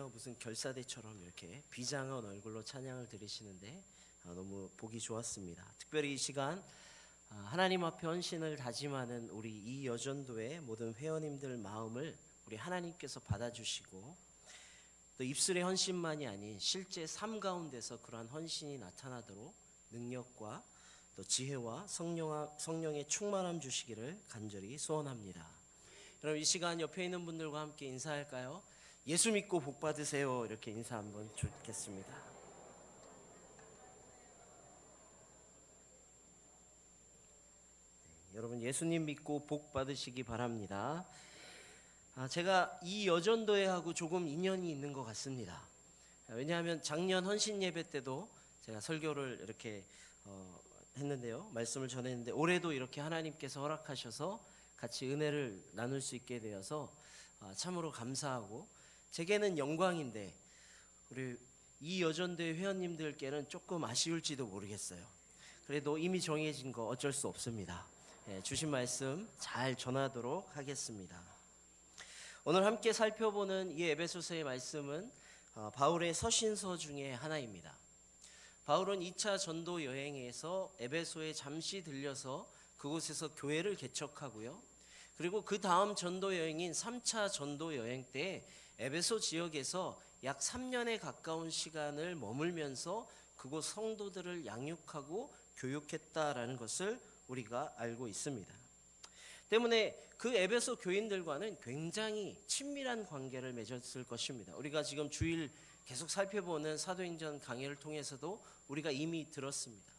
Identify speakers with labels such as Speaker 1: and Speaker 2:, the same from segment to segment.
Speaker 1: 보면요, 무슨 결사대처럼 이렇게 비장한 얼굴로 찬양을 드리시는데 너무 보기 좋았습니다. 특별히 이 시간 하나님 앞에 헌신을 다짐하는 우리 이 여전도의 모든 회원님들 마음을 우리 하나님께서 받아주시고, 또 입술의 헌신만이 아닌 실제 삶 가운데서 그러한 헌신이 나타나도록 능력과 또 지혜와 성령의 충만함 주시기를 간절히 소원합니다. 여러분, 이 시간 옆에 있는 분들과 함께 인사할까요? 예수 믿고 복 받으세요. 이렇게 인사 한번 주겠습니다. 여러분, 예수님 믿고 복 받으시기 바랍니다. 제가 이 여전도회하고 조금 인연이 있는 것 같습니다. 왜냐하면 작년 헌신 예배 때도 제가 설교를 이렇게 했는데요, 말씀을 전했는데, 올해도 이렇게 하나님께서 허락하셔서 같이 은혜를 나눌 수 있게 되어서 참으로 감사하고, 제게는 영광인데 우리 이 여전도회 회원님들께는 조금 아쉬울지도 모르겠어요. 그래도 이미 정해진 거 어쩔 수 없습니다. 주신 말씀 잘 전하도록 하겠습니다. 오늘 함께 살펴보는 이 에베소서의 말씀은 바울의 서신서 중에 하나입니다. 바울은 2차 전도 여행에서 에베소에 잠시 들려서 그곳에서 교회를 개척하고요, 그리고 그 다음 전도 여행인 3차 전도 여행 때 에베소 지역에서 약 3년에 가까운 시간을 머물면서 그곳 성도들을 양육하고 교육했다라는 것을 우리가 알고 있습니다. 때문에 그 에베소 교인들과는 굉장히 친밀한 관계를 맺었을 것입니다. 우리가 지금 주일 계속 살펴보는 사도행전 강해를 통해서도 우리가 이미 들었습니다.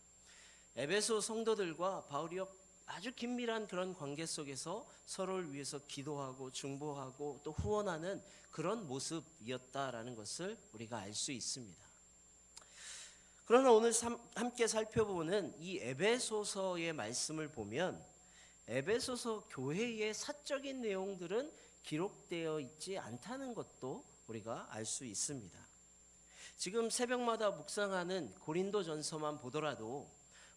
Speaker 1: 에베소 성도들과 바울이 아주 긴밀한 그런 관계 속에서 서로를 위해서 기도하고 중보하고 또 후원하는 그런 모습이었다라는 것을 우리가 알 수 있습니다. 그러나 오늘 함께 살펴보는 이 에베소서의 말씀을 보면 에베소서 교회의 사적인 내용들은 기록되어 있지 않다는 것도 우리가 알 수 있습니다. 지금 새벽마다 묵상하는 고린도전서만 보더라도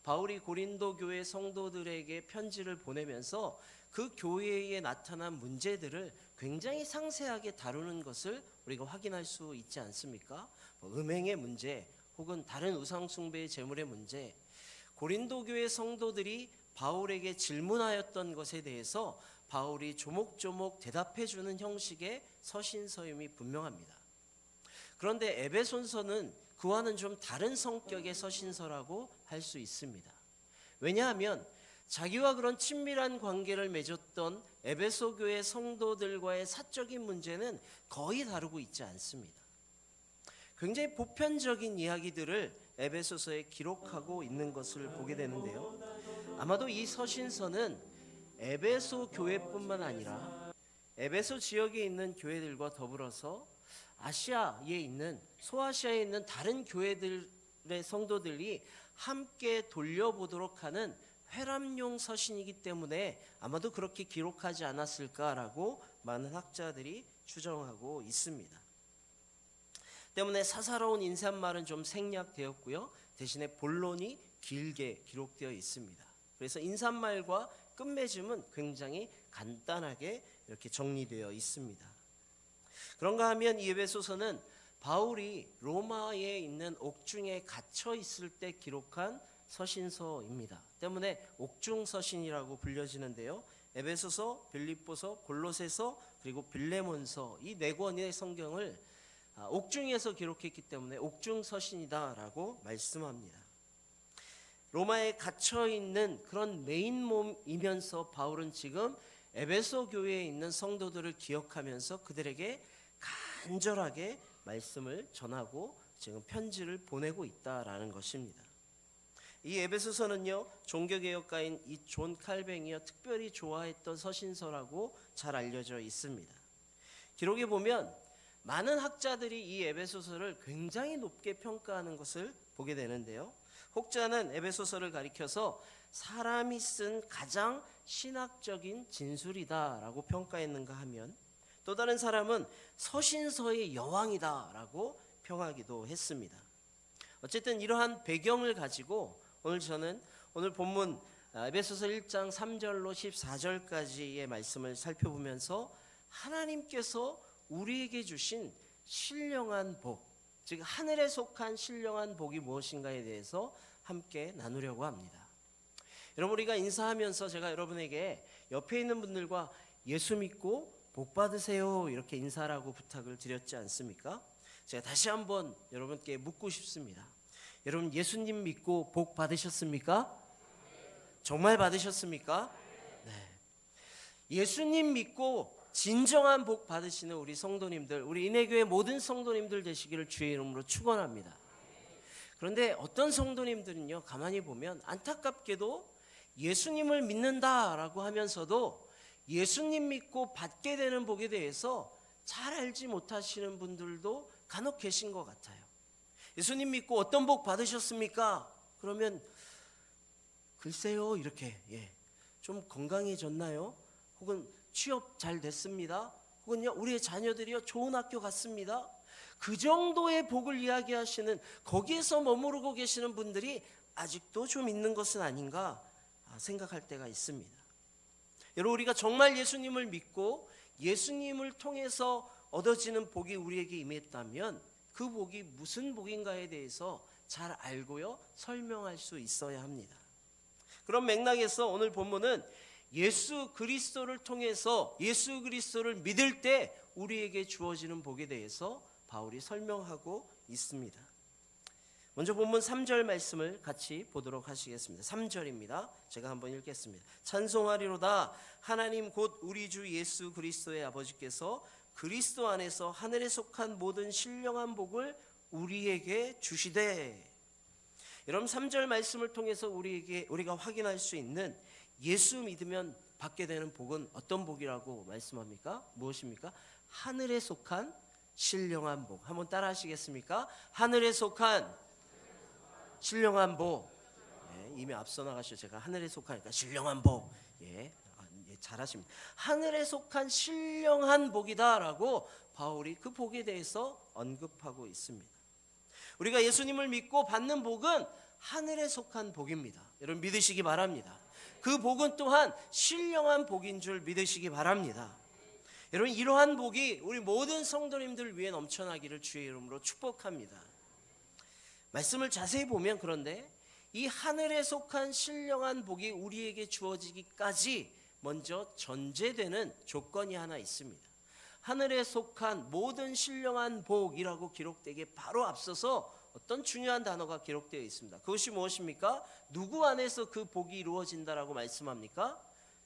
Speaker 1: 바울이 고린도 교회 성도들에게 편지를 보내면서 그 교회에 나타난 문제들을 굉장히 상세하게 다루는 것을 우리가 확인할 수 있지 않습니까? 음행의 문제, 혹은 다른 우상 숭배의 제물의 문제, 고린도 교회 성도들이 바울에게 질문하였던 것에 대해서 바울이 조목조목 대답해 주는 형식의 서신서임이 분명합니다. 그런데 에베소서는 그와는 좀 다른 성격의 서신서라고 할 수 있습니다. 왜냐하면 자기와 그런 친밀한 관계를 맺었던 에베소 교회 성도들과의 사적인 문제는 거의 다루고 있지 않습니다. 굉장히 보편적인 이야기들을 에베소서에 기록하고 있는 것을 보게 되는데요, 아마도 이 서신서는 에베소 교회뿐만 아니라 에베소 지역에 있는 교회들과 더불어서 아시아에 있는, 소아시아에 있는 다른 교회들의 성도들이 함께 돌려보도록 하는 회람용 서신이기 때문에 아마도 그렇게 기록하지 않았을까라고 많은 학자들이 추정하고 있습니다. 때문에 사사로운 인사말은 좀 생략되었고요, 대신에 본론이 길게 기록되어 있습니다. 그래서 인사말과 끝맺음은 굉장히 간단하게 이렇게 정리되어 있습니다. 그런가 하면 이 에베소서는 바울이 로마에 있는 옥중에 갇혀 있을 때 기록한 서신서입니다. 때문에 옥중 서신이라고 불려지는데요, 에베소서, 빌립보서, 골로새서, 그리고 빌레몬서, 이 네 권의 성경을 옥중에서 기록했기 때문에 옥중 서신이다라고 말씀합니다. 로마에 갇혀 있는 그런 메인 몸이면서 바울은 지금 에베소 교회에 있는 성도들을 기억하면서 그들에게 간절하게 말씀을 전하고 지금 편지를 보내고 있다라는 것입니다. 이 에베소서는요, 종교개혁가인 이 존 칼뱅이가 특별히 좋아했던 서신서라고 잘 알려져 있습니다. 기록에 보면 많은 학자들이 이 에베소서를 굉장히 높게 평가하는 것을 보게 되는데요, 혹자는 에베소서를 가리켜서 사람이 쓴 가장 신학적인 진술이다라고 평가했는가 하면, 또 다른 사람은 서신서의 여왕이다라고 평하기도 했습니다. 어쨌든 이러한 배경을 가지고 오늘 본문 에베소서 1장 3절로 14절까지의 말씀을 살펴보면서 하나님께서 우리에게 주신 신령한 복, 즉 하늘에 속한 신령한 복이 무엇인가에 대해서 함께 나누려고 합니다. 여러분, 우리가 인사하면서 제가 여러분에게 옆에 있는 분들과 예수 믿고 복 받으세요 이렇게 인사라고 부탁을 드렸지 않습니까? 제가 다시 한번 여러분께 묻고 싶습니다. 여러분, 예수님 믿고 복 받으셨습니까? 정말 받으셨습니까? 네. 예수님 믿고 진정한 복 받으시는 우리 성도님들, 우리 인해교회 모든 성도님들 되시기를 주의 이름으로 축원합니다. 그런데 어떤 성도님들은요, 가만히 보면 안타깝게도 예수님을 믿는다라고 하면서도 예수님 믿고 받게 되는 복에 대해서 잘 알지 못하시는 분들도 간혹 계신 것 같아요. 예수님 믿고 어떤 복 받으셨습니까? 그러면 글쎄요 이렇게 좀 건강해졌나요? 혹은 취업 잘 됐습니다. 혹은요 우리의 자녀들이요 좋은 학교 갔습니다. 그 정도의 복을 이야기하시는, 거기에서 머무르고 계시는 분들이 아직도 좀 있는 것은 아닌가 생각할 때가 있습니다. 여러분, 우리가 정말 예수님을 믿고 예수님을 통해서 얻어지는 복이 우리에게 임했다면 그 복이 무슨 복인가에 대해서 잘 알고요 설명할 수 있어야 합니다. 그런 맥락에서 오늘 본문은 예수 그리스도를 통해서 예수 그리스도를 믿을 때 우리에게 주어지는 복에 대해서 바울이 설명하고 있습니다. 먼저 본문 3절 말씀을 같이 보도록 하시겠습니다. 3절입니다. 제가 한번 읽겠습니다. 찬송하리로다 하나님 곧 우리 주 예수 그리스도의 아버지께서 그리스도 안에서 하늘에 속한 모든 신령한 복을 우리에게 주시되. 여러분, 3절 말씀을 통해서 우리가 확인할 수 있는 예수 믿으면 받게 되는 복은 어떤 복이라고 말씀합니까? 무엇입니까? 하늘에 속한 신령한 복. 한번 따라 하시겠습니까? 하늘에 속한 신령한 복. 이미 앞서 나가셔. 제가 하늘에 속하니까 신령한 복. 잘하십니다. 하늘에 속한 신령한 복이다라고 바울이 그 복에 대해서 언급하고 있습니다. 우리가 예수님을 믿고 받는 복은 하늘에 속한 복입니다. 여러분 믿으시기 바랍니다. 그 복은 또한 신령한 복인 줄 믿으시기 바랍니다. 여러분, 이러한 복이 우리 모든 성도님들 위해 넘쳐나기를 주의 이름으로 축복합니다. 말씀을 자세히 보면 그런데 이 하늘에 속한 신령한 복이 우리에게 주어지기까지 먼저 전제되는 조건이 하나 있습니다. 하늘에 속한 모든 신령한 복이라고 기록되기에 바로 앞서서 어떤 중요한 단어가 기록되어 있습니다. 그것이 무엇입니까? 누구 안에서 그 복이 이루어진다라고 말씀합니까?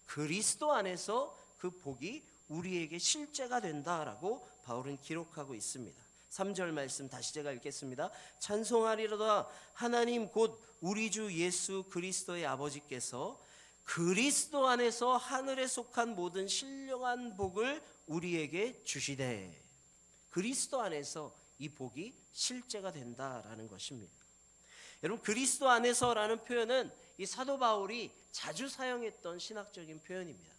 Speaker 1: 그리스도 안에서 그 복이 우리에게 실제가 된다라고 바울은 기록하고 있습니다. 3절 말씀 다시 제가 읽겠습니다. 찬송하리로다 하나님 곧 우리 주 예수 그리스도의 아버지께서 그리스도 안에서 하늘에 속한 모든 신령한 복을 우리에게 주시되. 그리스도 안에서 이 복이 실제가 된다라는 것입니다. 여러분, 그리스도 안에서라는 표현은 이 사도 바울이 자주 사용했던 신학적인 표현입니다.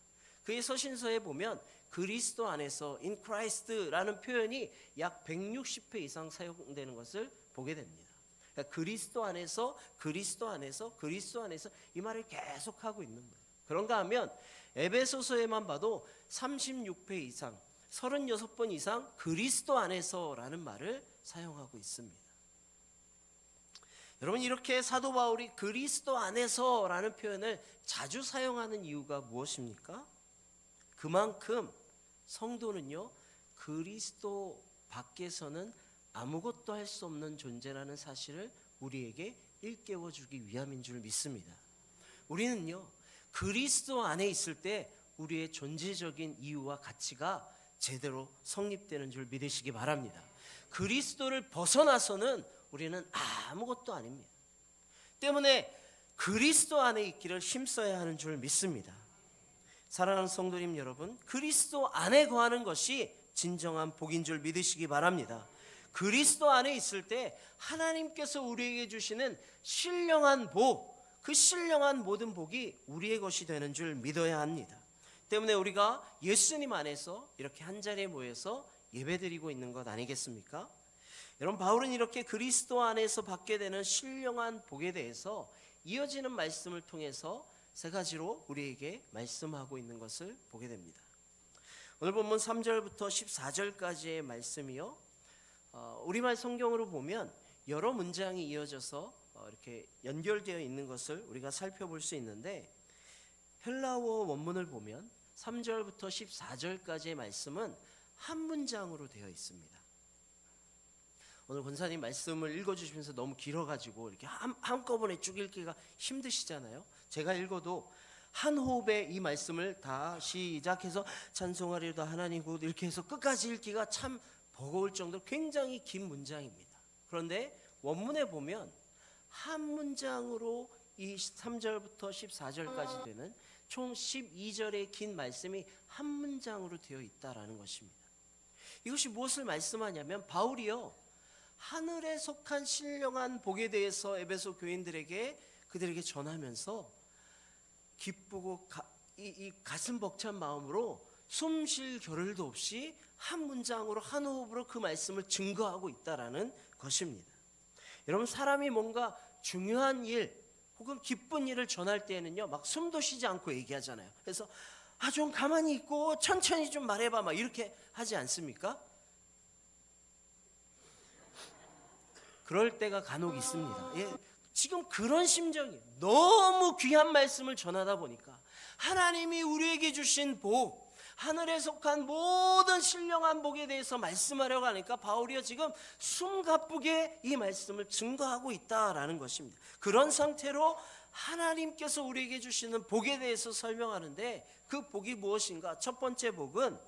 Speaker 1: 그의 서신서에 보면 그리스도 안에서 in Christ라는 표현이 약 160회 이상 사용되는 것을 보게 됩니다. 그러니까 그리스도 안에서 그리스도 안에서 그리스도 안에서 이 말을 계속하고 있는 거예요. 그런가 하면 에베소서에만 봐도 36회 이상 36번 이상 그리스도 안에서라는 말을 사용하고 있습니다. 여러분, 이렇게 사도 바울이 그리스도 안에서라는 표현을 자주 사용하는 이유가 무엇입니까? 그만큼 성도는요 그리스도 밖에서는 아무것도 할 수 없는 존재라는 사실을 우리에게 일깨워 주기 위함인 줄 믿습니다. 우리는요 그리스도 안에 있을 때 우리의 존재적인 이유와 가치가 제대로 성립되는 줄 믿으시기 바랍니다. 그리스도를 벗어나서는 우리는 아무것도 아닙니다. 때문에 그리스도 안에 있기를 힘써야 하는 줄 믿습니다. 사랑하는 성도님 여러분, 그리스도 안에 거하는 것이 진정한 복인 줄 믿으시기 바랍니다. 그리스도 안에 있을 때 하나님께서 우리에게 주시는 신령한 복, 그 신령한 모든 복이 우리의 것이 되는 줄 믿어야 합니다. 때문에 우리가 예수님 안에서 이렇게 한자리에 모여서 예배드리고 있는 것 아니겠습니까? 여러분, 바울은 이렇게 그리스도 안에서 받게 되는 신령한 복에 대해서 이어지는 말씀을 통해서 세 가지로 우리에게 말씀하고 있는 것을 보게 됩니다. 오늘 본문 3절부터 14절까지의 말씀이요 우리말 성경으로 보면 여러 문장이 이어져서 이렇게 연결되어 있는 것을 우리가 살펴볼 수 있는데, 헬라어 원문을 보면 3절부터 14절까지의 말씀은 한 문장으로 되어 있습니다. 오늘 권사님 말씀을 읽어주시면서 너무 길어가지고 이렇게 한꺼번에 쭉 읽기가 힘드시잖아요. 제가 읽어도 한 호흡에 이 말씀을 다 시작해서 찬송하리로다 하나님 곧 이렇게 해서 끝까지 읽기가 참 버거울 정도로 굉장히 긴 문장입니다. 그런데 원문에 보면 한 문장으로 이 3절부터 14절까지 되는 총 12절의 긴 말씀이 한 문장으로 되어 있다라는 것입니다. 이것이 무엇을 말씀하냐면, 바울이요 하늘에 속한 신령한 복에 대해서 에베소 교인들에게 그들에게 전하면서 기쁘고 이 가슴 벅찬 마음으로 숨 쉴 겨를도 없이 한 문장으로 한 호흡으로 그 말씀을 증거하고 있다라는 것입니다. 여러분, 사람이 뭔가 중요한 일 혹은 기쁜 일을 전할 때에는요 막 숨도 쉬지 않고 얘기하잖아요. 그래서 좀 가만히 있고 천천히 좀 말해봐 막 이렇게 하지 않습니까? 그럴 때가 간혹 있습니다. 지금 그런 심정이 너무 귀한 말씀을 전하다 보니까 하나님이 우리에게 주신 복, 하늘에 속한 모든 신령한 복에 대해서 말씀하려고 하니까 바울이요 지금 숨가쁘게 이 말씀을 증거하고 있다라는 것입니다. 그런 상태로 하나님께서 우리에게 주시는 복에 대해서 설명하는데, 그 복이 무엇인가? 첫 번째 복은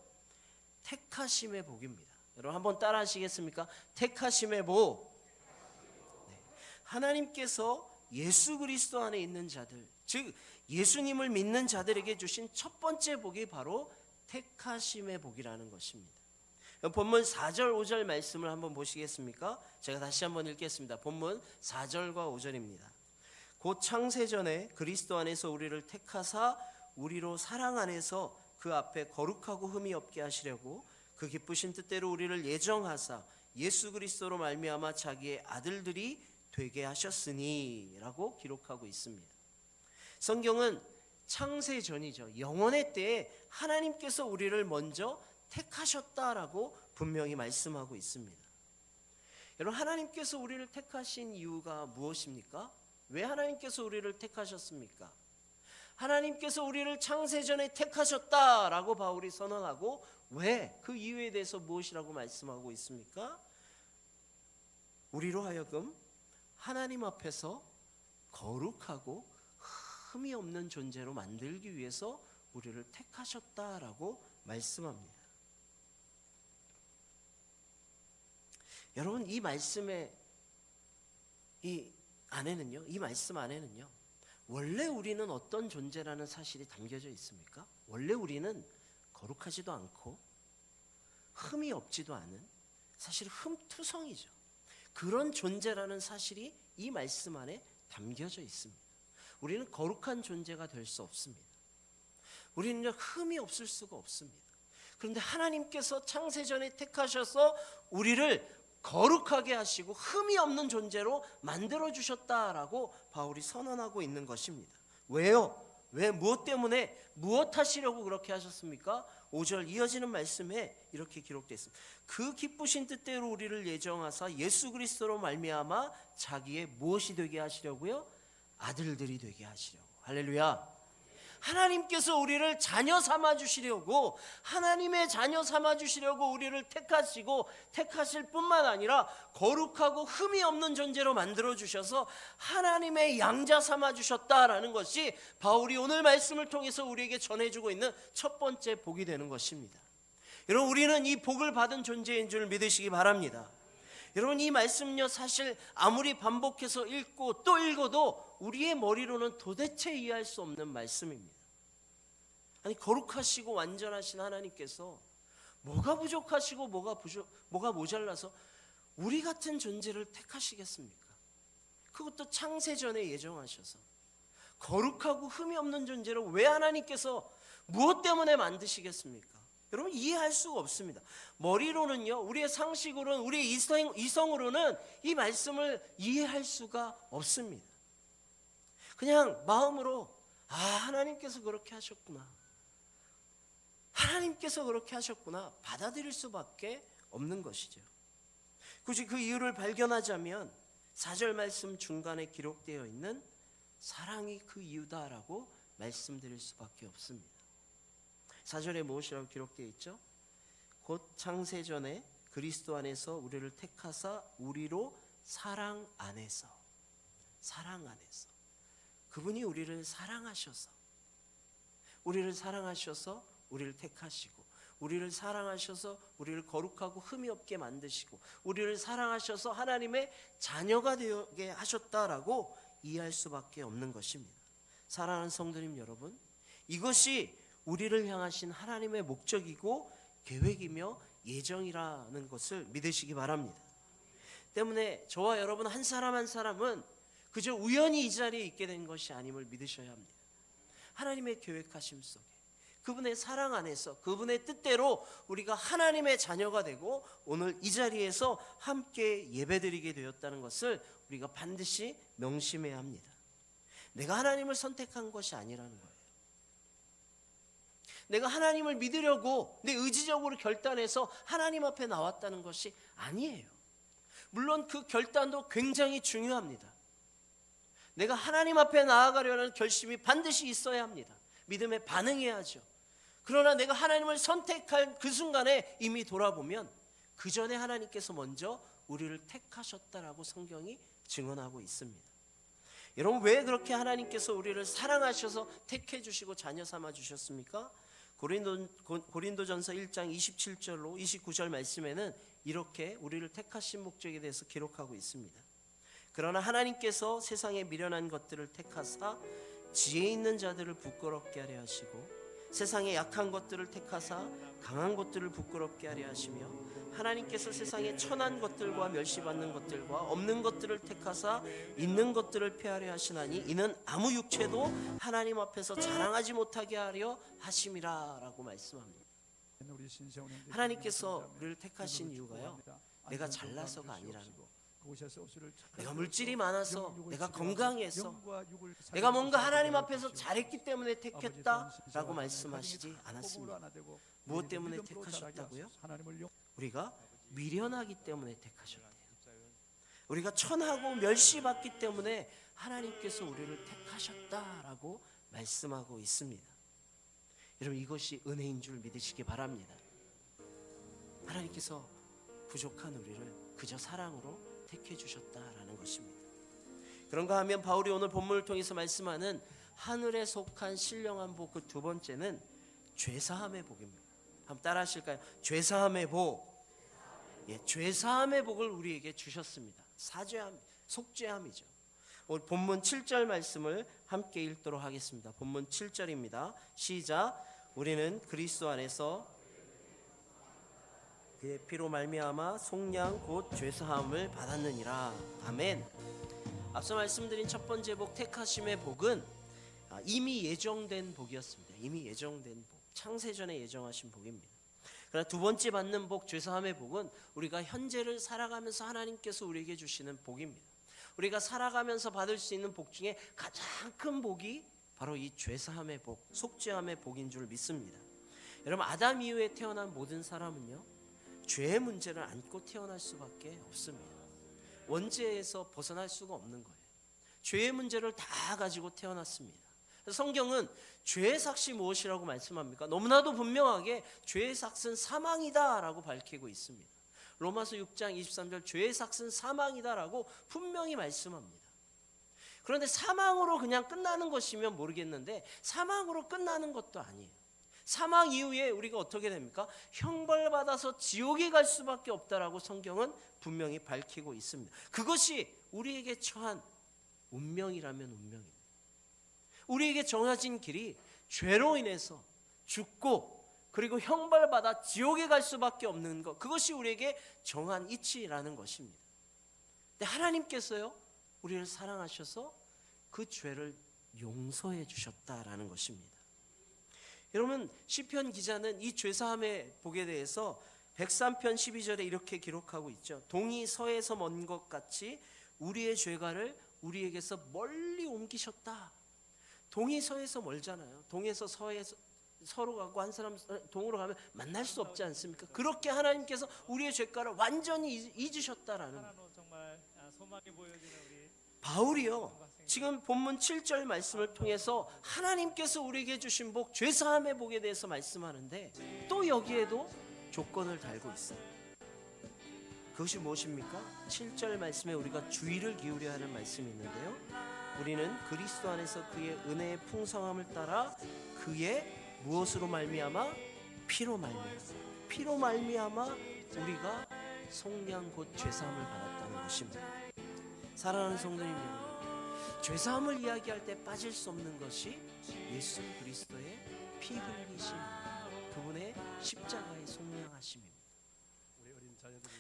Speaker 1: 택하심의 복입니다. 여러분 한번 따라 하시겠습니까? 택하심의 복. 하나님께서 예수 그리스도 안에 있는 자들, 즉 예수님을 믿는 자들에게 주신 첫 번째 복이 바로 택하심의 복이라는 것입니다. 본문 4절 5절 말씀을 한번 보시겠습니까? 제가 다시 한번 읽겠습니다. 본문 4절과 5절입니다. 곧 창세전에 그리스도 안에서 우리를 택하사 우리로 사랑 안에서 그 앞에 거룩하고 흠이 없게 하시려고 그 기쁘신 뜻대로 우리를 예정하사 예수 그리스도로 말미암아 자기의 아들들이 되게 하셨으니 라고 기록하고 있습니다. 성경은 창세 전이죠, 영원의 때에 하나님께서 우리를 먼저 택하셨다라고 분명히 말씀하고 있습니다. 여러분, 하나님께서 우리를 택하신 이유가 무엇입니까? 왜 하나님께서 우리를 택하셨습니까? 하나님께서 우리를 창세 전에 택하셨다라고 바울이 선언하고, 왜? 그 이유에 대해서 무엇이라고 말씀하고 있습니까? 우리로 하여금 하나님 앞에서 거룩하고 흠이 없는 존재로 만들기 위해서 우리를 택하셨다라고 말씀합니다. 여러분, 이 말씀의 이 말씀 안에는요 원래 우리는 어떤 존재라는 사실이 담겨져 있습니까? 원래 우리는 거룩하지도 않고 흠이 없지도 않은, 사실 흠투성이죠. 그런 존재라는 사실이 이 말씀 안에 담겨져 있습니다. 우리는 거룩한 존재가 될 수 없습니다. 우리는 흠이 없을 수가 없습니다. 그런데 하나님께서 창세전에 택하셔서 우리를 거룩하게 하시고 흠이 없는 존재로 만들어주셨다라고 바울이 선언하고 있는 것입니다. 왜요? 왜, 무엇 때문에, 무엇 하시려고 그렇게 하셨습니까? 5절 이어지는 말씀에 이렇게 기록되어 있습니다. 그 기쁘신 뜻대로 우리를 예정하사 예수 그리스도로 말미암아 자기의 무엇이 되게 하시려고요? 아들들이 되게 하시려고. 할렐루야. 하나님께서 우리를 자녀 삼아 주시려고, 하나님의 자녀 삼아 주시려고 우리를 택하시고, 택하실 뿐만 아니라 거룩하고 흠이 없는 존재로 만들어 주셔서 하나님의 양자 삼아 주셨다라는 것이 바울이 오늘 말씀을 통해서 우리에게 전해주고 있는 첫 번째 복이 되는 것입니다. 여러분, 우리는 이 복을 받은 존재인 줄 믿으시기 바랍니다. 여러분, 이 말씀은요 사실 아무리 반복해서 읽고 또 읽어도 우리의 머리로는 도대체 이해할 수 없는 말씀입니다. 아니, 거룩하시고 완전하신 하나님께서 뭐가 부족하시고 뭐가 모자라서 우리 같은 존재를 택하시겠습니까? 그것도 창세전에 예정하셔서 거룩하고 흠이 없는 존재로 왜 하나님께서 무엇 때문에 만드시겠습니까? 여러분, 이해할 수가 없습니다. 머리로는요, 우리의 상식으로는, 우리의 이성으로는 이 말씀을 이해할 수가 없습니다. 그냥 마음으로 하나님께서 그렇게 하셨구나, 하나님께서 그렇게 하셨구나 받아들일 수밖에 없는 것이죠. 굳이 그 이유를 발견하자면 4절 말씀 중간에 기록되어 있는 사랑이 그 이유다라고 말씀드릴 수밖에 없습니다. 4절에 무엇이라고 기록되어 있죠? 곧 창세전에 그리스도 안에서 우리를 택하사 우리로 사랑 안에서 그분이 우리를 사랑하셔서 우리를 택하시고, 우리를 사랑하셔서 우리를 거룩하고 흠이 없게 만드시고, 우리를 사랑하셔서 하나님의 자녀가 되게 하셨다라고 이해할 수밖에 없는 것입니다. 사랑하는 성도님 여러분, 이것이 우리를 향하신 하나님의 목적이고 계획이며 예정이라는 것을 믿으시기 바랍니다. 때문에 저와 여러분 한 사람 한 사람은 그저 우연히 이 자리에 있게 된 것이 아님을 믿으셔야 합니다. 하나님의 계획하심 속에, 그분의 사랑 안에서, 그분의 뜻대로 우리가 하나님의 자녀가 되고 오늘 이 자리에서 함께 예배드리게 되었다는 것을 우리가 반드시 명심해야 합니다. 내가 하나님을 선택한 것이 아니라는 거예요. 내가 하나님을 믿으려고 내 의지적으로 결단해서 하나님 앞에 나왔다는 것이 아니에요. 물론 그 결단도 굉장히 중요합니다. 내가 하나님 앞에 나아가려는 결심이 반드시 있어야 합니다. 믿음에 반응해야죠. 그러나 내가 하나님을 선택할 그 순간에 이미 돌아보면 그 전에 하나님께서 먼저 우리를 택하셨다라고 성경이 증언하고 있습니다. 여러분, 왜 그렇게 하나님께서 우리를 사랑하셔서 택해 주시고 자녀 삼아 주셨습니까? 고린도전서 1장 27절로 29절 말씀에는 이렇게 우리를 택하신 목적에 대해서 기록하고 있습니다. 그러나 하나님께서 세상에 미련한 것들을 택하사 지혜 있는 자들을 부끄럽게 하려 하시고, 세상에 약한 것들을 택하사 강한 것들을 부끄럽게 하려 하시며, 하나님께서 세상에 천한 것들과 멸시받는 것들과 없는 것들을 택하사 있는 것들을 폐하려 하시나니 이는 아무 육체도 하나님 앞에서 자랑하지 못하게 하려 하심이라 라고 말씀합니다. 하나님께서 우리를 택하신 이유가요, 내가 잘나서가 아니라는 거, 내가 물질이 많아서, 내가 건강해서, 내가 뭔가 하나님 앞에서 잘했기 때문에 택했다라고 말씀하시지 않았습니다. 무엇 때문에 택하셨다고요? 우리가 미련하기 때문에 택하셨대요. 우리가 천하고 멸시받기 때문에 하나님께서 우리를 택하셨다라고 말씀하고 있습니다. 여러분, 이것이 은혜인 줄 믿으시기 바랍니다. 하나님께서 부족한 우리를 그저 사랑으로 택해 주셨다라는 것입니다. 그런가 하면 바울이 오늘 본문을 통해서 말씀하는 하늘에 속한 신령한 복, 그 두 번째는 죄사함의 복입니다. 한번 따라 하실까요? 죄사함의 복. 죄사함의 복을 우리에게 주셨습니다. 사죄함, 속죄함이죠. 오늘 본문 7절 말씀을 함께 읽도록 하겠습니다. 본문 7절입니다. 시작. 우리는 그리스도 안에서 그의 피로 말미암아 속량 곧 죄사함을 받았느니라. 아멘. 앞서 말씀드린 첫 번째 복, 택하심의 복은 이미 예정된 복이었습니다. 이미 예정된 복, 창세전에 예정하신 복입니다. 그러나 두 번째 받는 복, 죄사함의 복은 우리가 현재를 살아가면서 하나님께서 우리에게 주시는 복입니다. 우리가 살아가면서 받을 수 있는 복 중에 가장 큰 복이 바로 이 죄사함의 복, 속죄함의 복인 줄 믿습니다. 여러분, 아담 이후에 태어난 모든 사람은요, 죄의 문제를 안고 태어날 수밖에 없습니다. 원죄에서 벗어날 수가 없는 거예요. 죄의 문제를 다 가지고 태어났습니다. 성경은 죄의 삭이 무엇이라고 말씀합니까? 너무나도 분명하게 죄의 삭은 사망이다라고 밝히고 있습니다. 로마서 6장 23절 죄의 삭은 사망이다라고 분명히 말씀합니다. 그런데 사망으로 그냥 끝나는 것이면 모르겠는데 사망으로 끝나는 것도 아니에요. 사망 이후에 우리가 어떻게 됩니까? 형벌받아서 지옥에 갈 수밖에 없다라고 성경은 분명히 밝히고 있습니다. 그것이 우리에게 처한 운명이라면 운명입니다. 우리에게 정해진 길이 죄로 인해서 죽고 그리고 형벌받아 지옥에 갈 수밖에 없는 것, 그것이 우리에게 정한 이치라는 것입니다. 근데 하나님께서요, 우리를 사랑하셔서 그 죄를 용서해 주셨다라는 것입니다. 여러분, 시편 기자는 이 죄사함의 복에 대해서 103편 12절에 이렇게 기록하고 있죠. 동이 서에서 먼 것 같이 우리의 죄가를 우리에게서 멀리 옮기셨다. 동이 서에서 멀잖아요. 동에서 서로 가고 한 사람 동으로 가면 만날 수 없지 않습니까? 그렇게 하나님께서 우리의 죄가를 완전히 잊으셨다라는 거예요. 바울이요, 지금 본문 7절 말씀을 통해서 하나님께서 우리에게 주신 복, 죄사함의 복에 대해서 말씀하는데 또 여기에도 조건을 달고 있어요. 그것이 무엇입니까? 7절 말씀에 우리가 주의를 기울여야 하는 말씀이 있는데요, 우리는 그리스도 안에서 그의 은혜의 풍성함을 따라 그의 무엇으로 말미암아? 피로 말미암아 우리가 속량 곧 죄사함을 받았다는 것입니다. 사랑하는 성도님 여러분, 죄사함을 이야기할 때 빠질 수 없는 것이 예수 그리스도의 피 흘리심, 그분의 십자가의 속량하심입니다.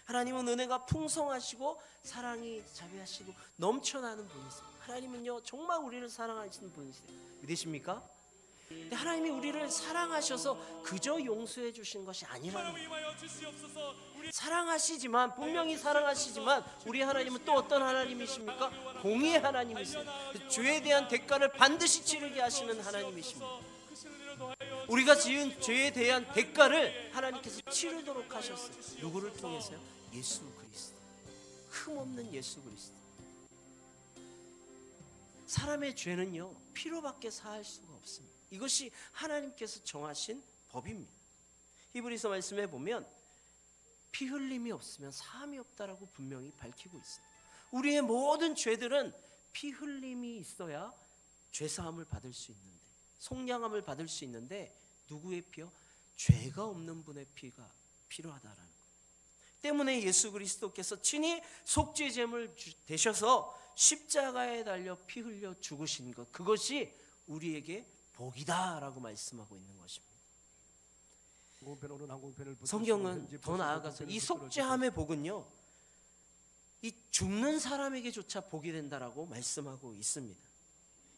Speaker 1: 하나님은 은혜가 풍성하시고 사랑이 자비하시고 넘쳐나는 분이세요. 하나님은요 정말 우리를 사랑하시는 분이세요. 믿으십니까? 근데 하나님이 우리를 사랑하셔서 그저 용서해 주신 것이 아니라는 거예요. 사랑하시지만, 분명히 사랑하시지만 우리 하나님은 또 어떤 하나님이십니까? 공의의 하나님이세요. 죄에 대한 대가를 반드시 치르게 하시는 하나님이십니다. 우리가 지은 죄에 대한 대가를 하나님께서 치르도록 하셨어요. 누구를 통해서요? 예수 그리스도, 흠없는 예수 그리스도. 사람의 죄는요 피로밖에 사할 수가 없습니다. 이것이 하나님께서 정하신 법입니다. 히브리서 말씀에 보면 피 흘림이 없으면 사함이 없다라고 분명히 밝히고 있습니다. 우리의 모든 죄들은 피 흘림이 있어야 죄사함을 받을 수 있는데, 속량함을 받을 수 있는데, 누구의 피요? 죄가 없는 분의 피가 필요하다라는 것 때문에 예수 그리스도께서 친히 속죄 제물 되셔서 십자가에 달려 피 흘려 죽으신 것, 그것이 우리에게 복이다라고 말씀하고 있는 것입니다. 성경은 더 나아가서 이 속죄함의 복은요, 이 죽는 사람에게조차 복이 된다라고 말씀하고 있습니다.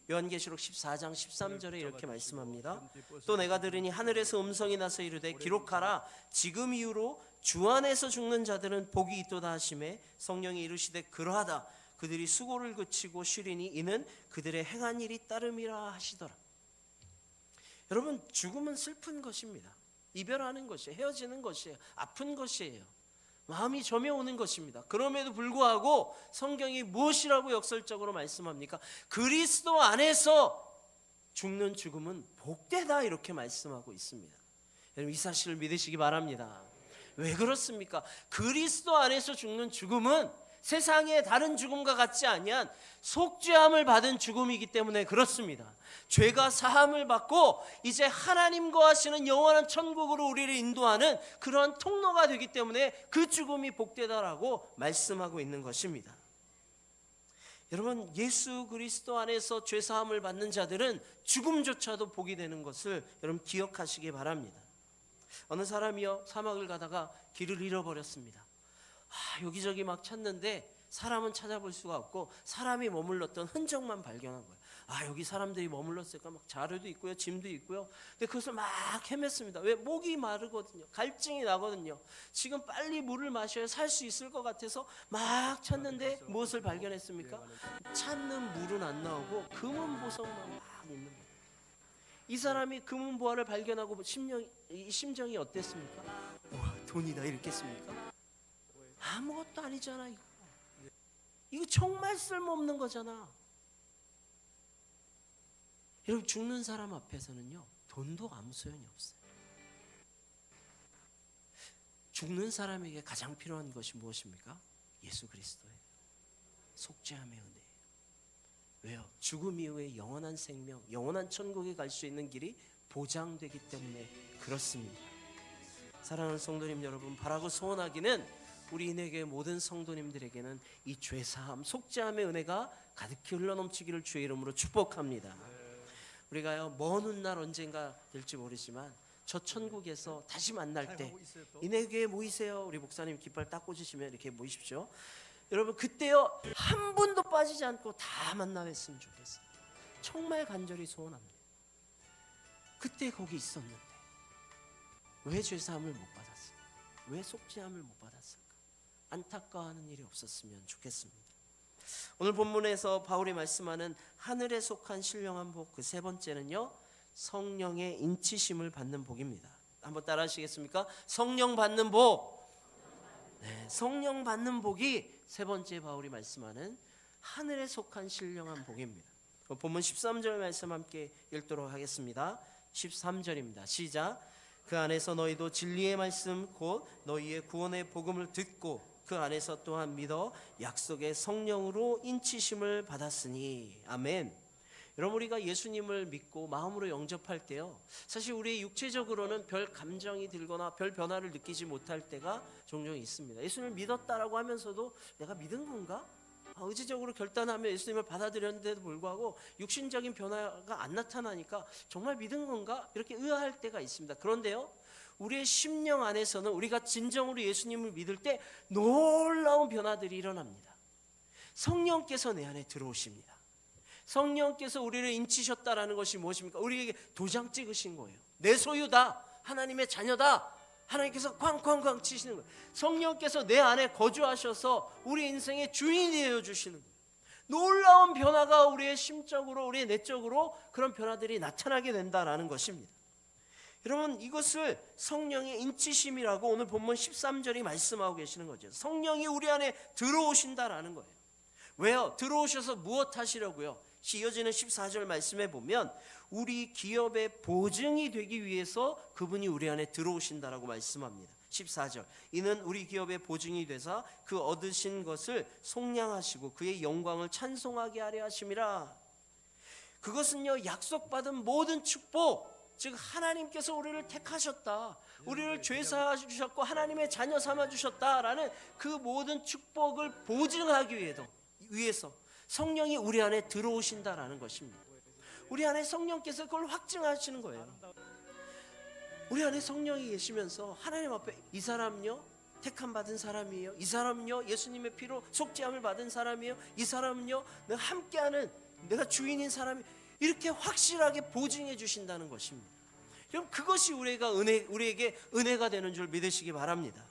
Speaker 1: 요한계시록 14장 13절에 이렇게 말씀합니다. 또 내가 들으니 하늘에서 음성이 나서 이르되 기록하라, 지금 이후로 주 안에서 죽는 자들은 복이 있도다 하시매 성령이 이르시되 그러하다, 그들이 수고를 그치고 쉬리니 이는 그들의 행한 일이 따름이라 하시더라. 여러분, 죽음은 슬픈 것입니다. 이별하는 것이에요. 헤어지는 것이에요. 아픈 것이에요. 마음이 점여오는 것입니다. 그럼에도 불구하고 성경이 무엇이라고 역설적으로 말씀합니까? 그리스도 안에서 죽는 죽음은 복되다, 이렇게 말씀하고 있습니다. 여러분, 이 사실을 믿으시기 바랍니다. 왜 그렇습니까? 그리스도 안에서 죽는 죽음은 세상의 다른 죽음과 같지 아니한 속죄함을 받은 죽음이기 때문에 그렇습니다. 죄가 사함을 받고 이제 하나님과 하시는 영원한 천국으로 우리를 인도하는 그러한 통로가 되기 때문에 그 죽음이 복되다라고 말씀하고 있는 것입니다. 여러분, 예수 그리스도 안에서 죄 사함을 받는 자들은 죽음조차도 복이 되는 것을 여러분 기억하시기 바랍니다. 어느 사람이요 사막을 가다가 길을 잃어버렸습니다. 여기저기 막 찾는데 사람은 찾아볼 수가 없고 사람이 머물렀던 흔적만 발견한 거예요. 여기 사람들이 머물렀으니까 막 자료도 있고요, 짐도 있고요. 근데 그것을 막 헤맸습니다. 왜? 목이 마르거든요. 갈증이 나거든요. 지금 빨리 물을 마셔야 살 수 있을 것 같아서 막 찾는데 무엇을 발견했습니까? 찾는 물은 안 나오고 금은 보석만 막 있는 거예요. 이 사람이 금은 보화를 발견하고 심정이 어땠습니까? 와, 돈이다 이랬겠습니까? 아무것도 아니잖아. 이거 정말 쓸모없는 거잖아. 여러분, 죽는 사람 앞에서는요 돈도 아무 소용이 없어요. 죽는 사람에게 가장 필요한 것이 무엇입니까? 예수 그리스도의 속죄함의 은혜예요. 왜요? 죽음 이후에 영원한 생명, 영원한 천국에 갈 수 있는 길이 보장되기 때문에 그렇습니다. 사랑하는 성도님 여러분, 바라고 소원하기는 우리 인에게 모든 성도님들에게는 이 죄사함, 속죄함의 은혜가 가득히 흘러넘치기를 주의 이름으로 축복합니다. 우리가요 먼 훗날 언젠가 될지 모르지만 저 천국에서 다시 만날 때 인에게 모이세요. 우리 목사님 깃발 딱 꽂으시면 이렇게 모이십시오. 여러분, 그때요 한 분도 빠지지 않고 다 만나뵀으면 좋겠어요. 정말 간절히 소원합니다. 그때 거기 있었는데 왜 죄사함을 못 받았을까? 왜 속죄함을 못 받았을까? 안타까워하는 일이 없었으면 좋겠습니다. 오늘 본문에서 바울이 말씀하는 하늘에 속한 신령한 복, 그 세 번째는요 성령의 인치심을 받는 복입니다. 한번 따라 하시겠습니까? 성령 받는 복. 네, 성령 받는 복이 세 번째 바울이 말씀하는 하늘에 속한 신령한 복입니다. 본문 13절 말씀 함께 읽도록 하겠습니다. 13절입니다. 시작. 그 안에서 너희도 진리의 말씀 곧 너희의 구원의 복음을 듣고 그 안에서 또한 믿어 약속의 성령으로 인치심을 받았으니. 아멘. 여러분, 우리가 예수님을 믿고 마음으로 영접할 때요, 사실 우리 육체적으로는 별 감정이 들거나 별 변화를 느끼지 못할 때가 종종 있습니다. 예수님을 믿었다라고 하면서도 내가 믿은 건가? 의지적으로 결단하며 예수님을 받아들였는데도 불구하고 육신적인 변화가 안 나타나니까 정말 믿은 건가? 이렇게 의아할 때가 있습니다. 그런데요, 우리의 심령 안에서는 우리가 진정으로 예수님을 믿을 때 놀라운 변화들이 일어납니다. 성령께서 내 안에 들어오십니다. 성령께서 우리를 인치셨다라는 것이 무엇입니까? 우리에게 도장 찍으신 거예요. 내 소유다, 하나님의 자녀다, 하나님께서 쾅쾅쾅 치시는 거예요. 성령께서 내 안에 거주하셔서 우리 인생의 주인이 되어주시는 거예요. 놀라운 변화가 우리의 심적으로, 우리의 내적으로 그런 변화들이 나타나게 된다라는 것입니다. 여러분, 이것을 성령의 인치심이라고 오늘 본문 13절이 말씀하고 계시는 거죠. 성령이 우리 안에 들어오신다라는 거예요. 왜요? 들어오셔서 무엇 하시려고요? 이어지는 14절 말씀에 보면 우리 기업의 보증이 되기 위해서 그분이 우리 안에 들어오신다라고 말씀합니다. 14절. 이는 우리 기업의 보증이 되사 그 얻으신 것을 속량하시고 그의 영광을 찬송하게 하려 하심이라. 그것은요, 약속받은 모든 축복, 즉 하나님께서 우리를 택하셨다, 우리를 죄사하 주셨고 하나님의 자녀 삼아 주셨다라는 그 모든 축복을 보증하기 위해서 성령이 우리 안에 들어오신다라는 것입니다. 우리 안에 성령께서 그걸 확증하시는 거예요. 우리 안에 성령이 계시면서 하나님 앞에 이 사람요 택함 받은 사람이에요, 이 사람요 예수님의 피로 속죄함을 받은 사람이에요, 이 사람요 내가 함께하는, 내가 주인인 사람이, 이렇게 확실하게 보증해 주신다는 것입니다. 그럼 그것이 우리에게 은혜가 되는 줄 믿으시기 바랍니다.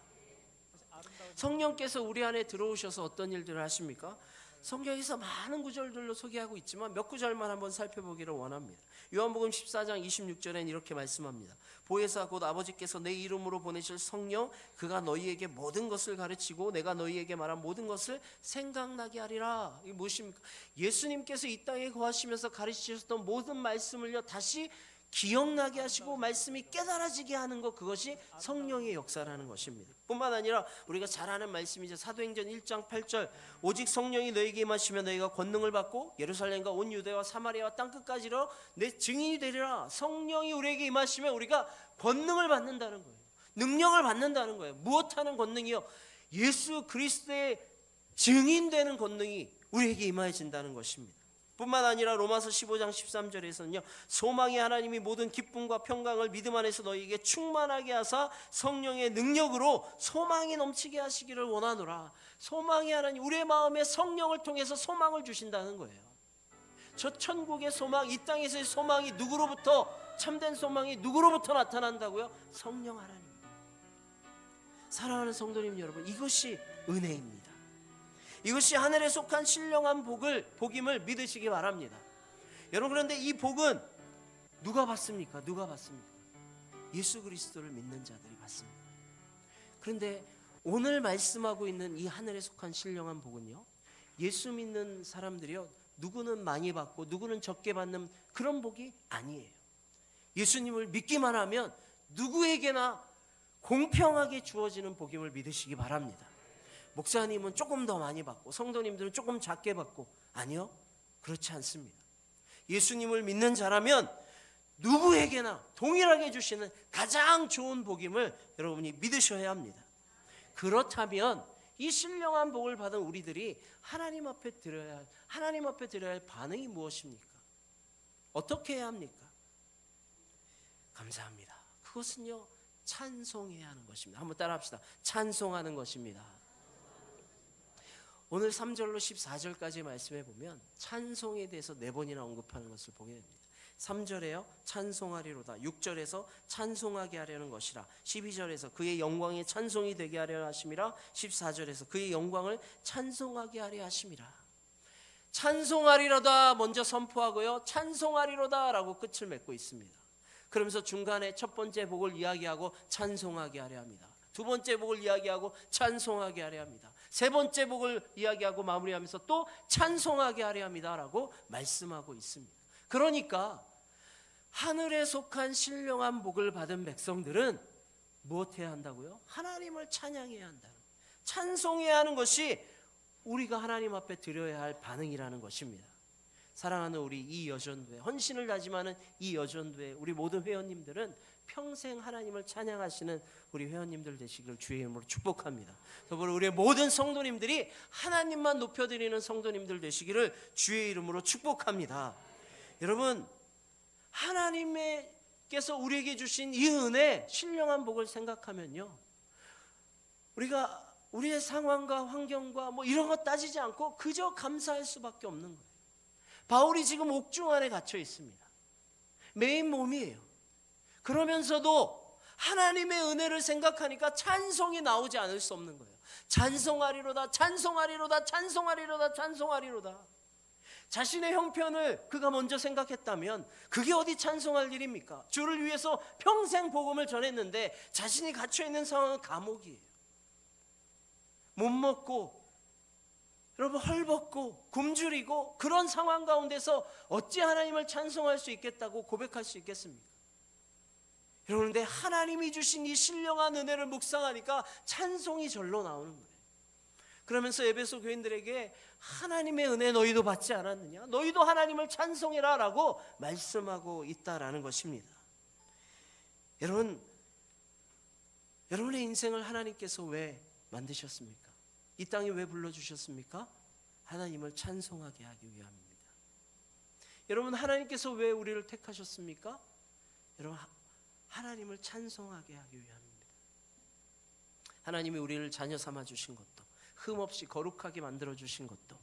Speaker 1: 성령께서 우리 안에 들어오셔서 어떤 일들을 하십니까? 성경에서 많은 구절들로 소개하고 있지만 몇 구절만 한번 살펴보기를 원합니다. 요한복음 14장 26절엔 이렇게 말씀합니다. 보혜사 곧 아버지께서 내 이름으로 보내실 성령, 그가 너희에게 모든 것을 가르치고 내가 너희에게 말한 모든 것을 생각나게 하리라. 이게 무엇입니까? 예수님께서 이 땅에 거하시면서 가르치셨던 모든 말씀을요 다시 기억나게 하시고 말씀이 깨달아지게 하는 것, 그것이 성령의 역사라는 것입니다. 뿐만 아니라 우리가 잘 아는 말씀이죠. 사도행전 1장 8절. 오직 성령이 너희에게 임하시면 너희가 권능을 받고 예루살렘과 온 유대와 사마리아와 땅끝까지로 내 증인이 되리라. 성령이 우리에게 임하시면 우리가 권능을 받는다는 거예요. 능력을 받는다는 거예요. 무엇하는 권능이요? 예수 그리스도의 증인되는 권능이 우리에게 임하여진다는 것입니다. 뿐만 아니라 로마서 15장 13절에서는요 소망의 하나님이 모든 기쁨과 평강을 믿음 안에서 너희에게 충만하게 하사 성령의 능력으로 소망이 넘치게 하시기를 원하노라. 소망의 하나님, 우리의 마음에 성령을 통해서 소망을 주신다는 거예요. 저 천국의 소망, 이 땅에서의 소망이 누구로부터, 참된 소망이 누구로부터 나타난다고요? 성령 하나님. 사랑하는 성도님 여러분, 이것이 은혜입니다. 이것이 하늘에 속한 신령한 복임을 믿으시기 바랍니다. 여러분, 그런데 이 복은 누가 받습니까? 누가 받습니까? 예수 그리스도를 믿는 자들이 받습니다. 그런데 오늘 말씀하고 있는 이 하늘에 속한 신령한 복은요, 예수 믿는 사람들이요 누구는 많이 받고 누구는 적게 받는 그런 복이 아니에요. 예수님을 믿기만 하면 누구에게나 공평하게 주어지는 복임을 믿으시기 바랍니다. 목사님은 조금 더 많이 받고 성도님들은 조금 작게 받고, 아니요, 그렇지 않습니다. 예수님을 믿는 자라면 누구에게나 동일하게 주시는 가장 좋은 복임을 여러분이 믿으셔야 합니다. 그렇다면 이 신령한 복을 받은 우리들이 하나님 앞에 드려야 할 반응이 무엇입니까? 어떻게 해야 합니까? 감사합니다. 그것은요 찬송해야 하는 것입니다. 한번 따라 합시다. 찬송하는 것입니다. 오늘 3절로 14절까지 말씀해 보면 찬송에 대해서 4번이나 언급하는 것을 보게 됩니다. 3절에요 찬송하리로다, 6절에서 찬송하게 하려는 것이라, 12절에서 그의 영광의 찬송이 되게 하려 하심이라, 14절에서 그의 영광을 찬송하게 하려 하심이라. 찬송하리로다 먼저 선포하고요, 찬송하리로다라고 끝을 맺고 있습니다. 그러면서 중간에 첫 번째 복을 이야기하고 찬송하게 하려 합니다. 두 번째 복을 이야기하고 찬송하게 하려 합니다. 세 번째 복을 이야기하고 마무리하면서 또 찬송하게 하려 합니다라고 말씀하고 있습니다. 그러니까 하늘에 속한 신령한 복을 받은 백성들은 무엇해야 한다고요? 하나님을 찬양해야 한다. 찬송해야 하는 것이 우리가 하나님 앞에 드려야 할 반응이라는 것입니다. 사랑하는 우리 이 여전도회, 헌신을 다짐하는 이 여전도회 우리 모든 회원님들은 평생 하나님을 찬양하시는 우리 회원님들 되시기를 주의 이름으로 축복합니다. 더불어 우리의 모든 성도님들이 하나님만 높여드리는 성도님들 되시기를 주의 이름으로 축복합니다. 여러분, 하나님께서 우리에게 주신 이 은혜, 신령한 복을 생각하면요, 우리가 우리의 상황과 환경과 뭐 이런 거 따지지 않고 그저 감사할 수밖에 없는 거예요. 바울이 지금 옥중 안에 갇혀 있습니다. 메인 몸이에요. 그러면서도 하나님의 은혜를 생각하니까 찬송이 나오지 않을 수 없는 거예요. 찬송하리로다, 찬송하리로다, 찬송하리로다, 찬송하리로다. 자신의 형편을 그가 먼저 생각했다면 그게 어디 찬송할 일입니까? 주를 위해서 평생 복음을 전했는데 자신이 갇혀있는 상황은 감옥이에요. 못 먹고, 여러분, 헐벗고 굶주리고 그런 상황 가운데서 어찌 하나님을 찬송할 수 있겠다고 고백할 수 있겠습니까? 그런데 하나님이 주신 이 신령한 은혜를 묵상하니까 찬송이 절로 나오는 거예요. 그러면서 에베소 교인들에게 하나님의 은혜 너희도 받지 않았느냐? 너희도 하나님을 찬송해라 라고 말씀하고 있다라는 것입니다. 여러분의 인생을 하나님께서 왜 만드셨습니까? 이 땅에 왜 불러주셨습니까? 하나님을 찬송하게 하기 위함입니다. 여러분, 하나님께서 왜 우리를 택하셨습니까? 여러분, 하나님을 찬송하게 하기 위함입니다. 하나님이 우리를 자녀 삼아 주신 것도, 흠없이 거룩하게 만들어 주신 것도,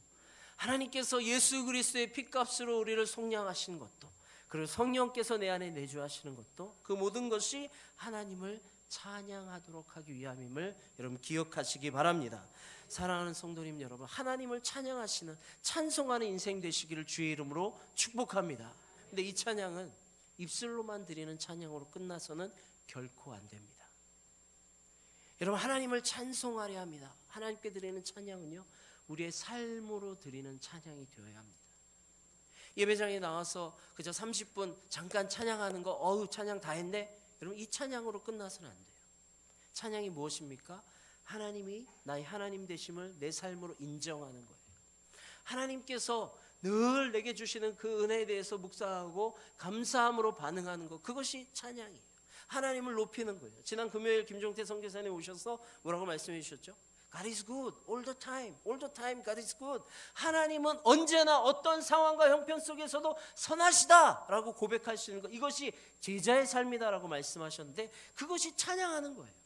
Speaker 1: 하나님께서 예수 그리스도의 핏값으로 우리를 속량하신 것도, 그리고 성령께서 내 안에 내주하시는 것도, 그 모든 것이 하나님을 찬양하도록 하기 위함임을 여러분 기억하시기 바랍니다. 사랑하는 성도님 여러분, 하나님을 찬양하시는, 찬송하는 인생 되시기를 주의 이름으로 축복합니다. 근데 이 찬양은 입술로만 드리는 찬양으로 끝나서는 결코 안 됩니다. 여러분, 하나님을 찬송하려 합니다. 하나님께 드리는 찬양은요, 우리의 삶으로 드리는 찬양이 되어야 합니다. 예배장에 나와서 그저 30분 잠깐 찬양하는 거, 찬양 다 했네? 여러분, 이 찬양으로 끝나서는 안 돼요. 찬양이 무엇입니까? 하나님이 나의 하나님 되심을 내 삶으로 인정하는 거예요. 하나님께서 늘 내게 주시는 그 은혜에 대해서 묵상하고 감사함으로 반응하는 것, 그것이 찬양이에요. 하나님을 높이는 거예요. 지난 금요일 김종태 선교사님 오셔서 뭐라고 말씀해 주셨죠? God is good all the time, all the time God is good. 하나님은 언제나 어떤 상황과 형편 속에서도 선하시다라고 고백할 수 있는 것, 이것이 제자의 삶이다라고 말씀하셨는데, 그것이 찬양하는 거예요.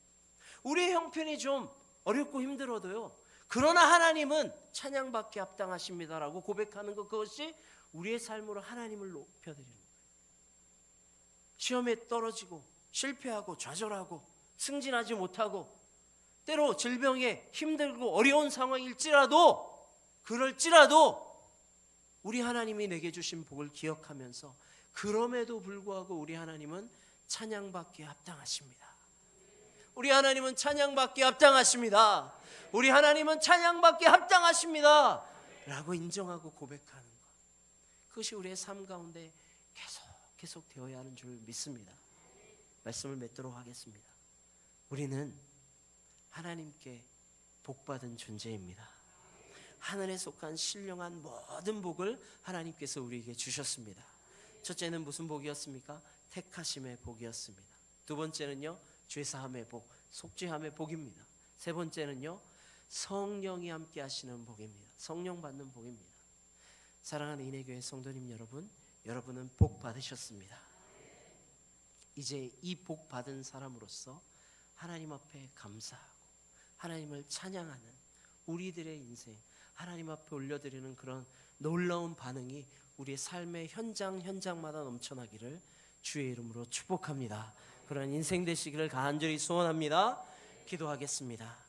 Speaker 1: 우리의 형편이 좀 어렵고 힘들어도요, 그러나 하나님은 찬양받기 합당하십니다라고 고백하는 것, 그것이 우리의 삶으로 하나님을 높여드리는 거예요. 시험에 떨어지고 실패하고 좌절하고 승진하지 못하고 때로 질병에 힘들고 어려운 상황일지라도, 그럴지라도 우리 하나님이 내게 주신 복을 기억하면서, 그럼에도 불구하고 우리 하나님은 찬양받기에 합당하십니다. 우리 하나님은 찬양받기에 합당하십니다. 우리 하나님은 찬양받기에 합당하십니다 라고 인정하고 고백하는 것, 그것이 우리의 삶 가운데 계속 되어야 하는 줄 믿습니다. 말씀을 맺도록 하겠습니다. 우리는 하나님께 복받은 존재입니다. 하늘에 속한 신령한 모든 복을 하나님께서 우리에게 주셨습니다. 첫째는 무슨 복이었습니까? 택하심의 복이었습니다. 두 번째는요, 죄사함의 복, 속죄함의 복입니다. 세 번째는요, 성령이 함께 하시는 복입니다. 성령 받는 복입니다. 사랑하는 인해교회 성도님 여러분, 여러분은 복 받으셨습니다. 이제 이 복 받은 사람으로서 하나님 앞에 감사하고 하나님을 찬양하는 우리들의 인생, 하나님 앞에 올려드리는 그런 놀라운 반응이 우리의 삶의 현장마다 넘쳐나기를 주의 이름으로 축복합니다. 그런 인생 되시기를 간절히 소원합니다. 기도하겠습니다.